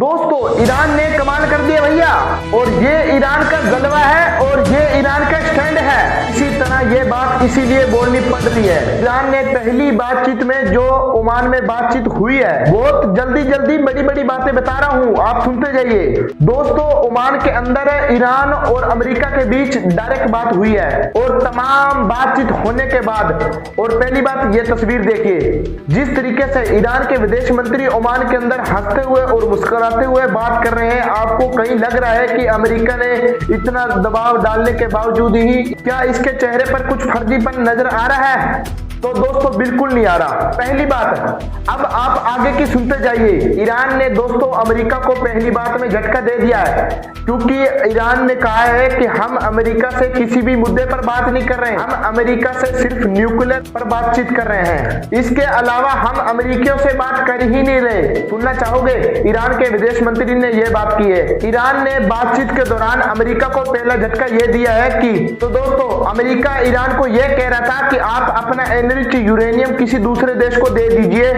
दोस्तों ईरान ने कमाल कर दिया भैया, और ये ईरान का जलवा है और ये ईरान का स्टैंड है। इसी तरह ये बात इसीलिए बोलनी पड़ रही है। ईरान ने पहली बातचीत में जो ओमान में बातचीत हुई है, बहुत जल्दी बड़ी बड़ी बातें बता रहा हूँ, आप सुनते जाइए। दोस्तों ओमान के अंदर ईरान और अमेरिका के बीच डायरेक्ट बात हुई है, और तमाम बातचीत होने के बाद, और पहली बात ये तस्वीर देखिए, जिस तरीके से ईरान के विदेश मंत्री ओमान के अंदर हंसते हुए और मुस्कुराते हुए बात कर रहे हैं। आपको कहीं लग रहा है कि अमेरिका ने इतना दबाव डालने के बावजूद ही क्या इसके चेहरे पर कुछ फर्जीपन नजर आ रहा है? तो दोस्तों बिल्कुल नहीं आ रहा। पहली बात, अब आप आगे की सुनते जाइए। ईरान ने दोस्तों अमेरिका को पहली बात में झटका दे दिया है, क्योंकि ईरान ने कहा है कि हम अमेरिका से किसी भी मुद्दे पर बात नहीं कर रहे हैं, हम अमेरिका से सिर्फ न्यूक्लियर पर बातचीत कर रहे हैं, इसके अलावा हम अमेरिकियों से बात कर ही नहीं रहे। सुनना चाहोगे? ईरान के विदेश मंत्री ने यह बात की है। ईरान ने बातचीत के दौरान अमेरिका को पहला झटका यह दिया है कि, तो दोस्तों अमेरिका ईरान को यह कह रहा था कि आप अपना यूरेनियम किसी दूसरे देश को दे दीजिए,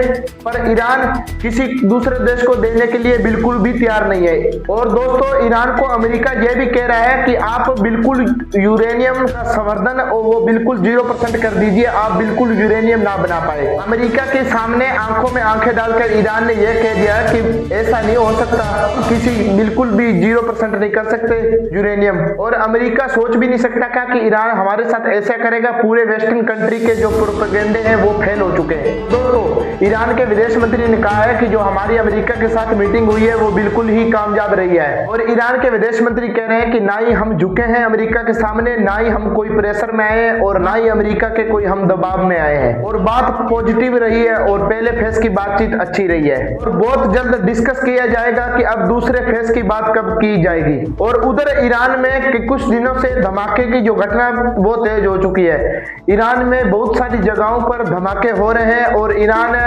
पर ईरान किसी दूसरे देश को देने के लिए बिल्कुल भी तैयार नहीं है। और दोस्तों ईरान को अमेरिका यह भी कह रहा है कि आप बिल्कुल यूरेनियम का संवर्धन और वो बिल्कुल 0% कर दीजिए, आप बिल्कुल यूरेनियम ना बना पाए। अमेरिका के सामने आंखों में आंखें डालकर ईरान ने यह कह दिया कि ऐसा नहीं हो सकता, किसी बिल्कुल भी 0% नहीं कर सकते यूरेनियम। और अमेरिका सोच भी नहीं सकता क्या कि ईरान हमारे साथ ऐसा करेगा। पूरे वेस्टर्न कंट्री के जो प्रोपेगेंडे हैं वो फेल हो चुके हैं। दोस्तों ईरान के विदेश मंत्री ने कहा है कि जो हमारी अमेरिका के साथ मीटिंग हुई है वो बिल्कुल ही कामयाब रही है, और ईरान के विदेश मंत्री कह रहे हैं कि ना ही हम झुके हैं अमेरिका के सामने, ना ही हम कोई प्रेशर में आए और ना ही अमेरिका के कोई हम दबाव में आए हैं। और बात पॉजिटिव रही है और पहले फेज की बातचीत अच्छी रही है, और बहुत जल्द डिस्कस किया जाएगा कि अब दूसरे फेज की बात कब की जाएगी। और उधर ईरान में कुछ दिनों से धमाके की जो घटना वो तेज हो चुकी है। ईरान में बहुत सारी जगहों पर धमाके हो रहे हैं और ईरान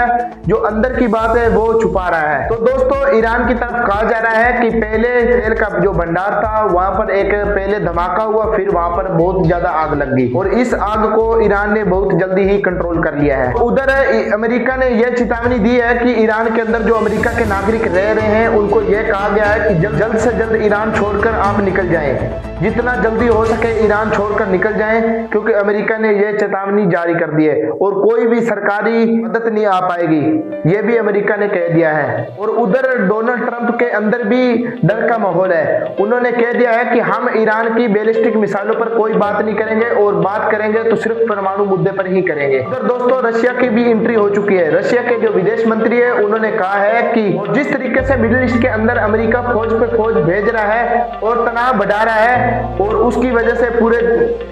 जो अंदर की बात है वो छुपा रहा है। तो दोस्तों ईरान की तरफ कहा जा रहा है कि पहले तेल का जो भंडार था वहां पर एक पहले धमाका हुआ, फिर वहां पर बहुत ज्यादा आग लग गई, और इस आग को ईरान ने बहुत जल्दी ही कंट्रोल कर लिया है। उधर अमेरिका ने यह चेतावनी दी है कि ईरान के अंदर जो अमेरिका के नागरिक रह रहे हैं उनको यह कहा गया है कि जल्द से जल्द ईरान छोड़कर आप निकल जाएं, जितना जल्दी हो सके ईरान छोड़कर निकल जाएं, क्योंकि अमेरिका ने यह चेतावनी जारी कर दी है और कोई भी सरकारी मदद नहीं आ पाएगी, यह भी अमेरिका ने कह दिया है। और उधर डोनाल्ड ट्रंप के अंदर भी डर का माहौल है। उन्होंने कह दिया है कि हम ईरान की बैलिस्टिक मिसाइलों पर कोई बात नहीं करेंगे, और बात करेंगे तो सिर्फ परमाणु मुद्दे पर ही करेंगे। उधर दोस्तों रशिया की भी एंट्री हो चुकी है। रशिया के जो विदेश मंत्री है उन्होंने कहा है कि जिस तरीके से मिडिल ईस्ट के अंदर अमेरिका फौज पे फौज भेज रहा है और तनाव बढ़ा रहा है, और उसकी वजह से पूरे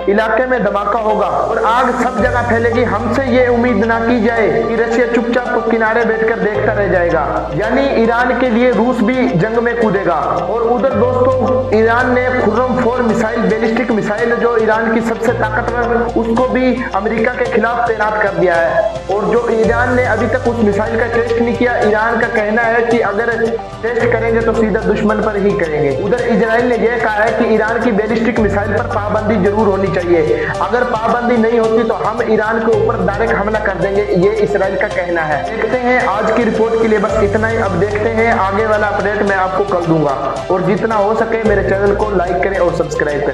इलाके में धमाका होगा और आग सब जगह फैलेगी। हमसे ये उम्मीद ना की जाए कि रशिया चुपचाप किनारे बैठकर देखता रह जाएगा, यानी ईरान के लिए रूस भी जंग में कूदेगा। और उधर दोस्तों ईरान ने खुर्रम 4 मिसाइल, बैलिस्टिक मिसाइल जो ईरान की सबसे ताकतवर, उसको भी अमेरिका के खिलाफ तैनात कर दिया है। और जो ईरान ने अभी तक उस मिसाइल का टेस्ट नहीं किया, ईरान का कहना है कि अगर टेस्ट करेंगे तो सीधा दुश्मन पर ही करेंगे। उधर इजराइल ने यह कहा है कि ईरान की बैलिस्टिक मिसाइल पर पाबंदी जरूर होनी चाहिए, अगर पाबंदी नहीं होती तो हम ईरान के ऊपर डायरेक्ट हमला कर देंगे, ये इजराइल का कहना है। देखते हैं आज की रिपोर्ट के लिए बस इतना ही। अब देखते हैं आगे वाला अपडेट मैं आपको कल दूंगा, और जितना हो सके मेरे चैनल को लाइक करें और सब्सक्राइब करें।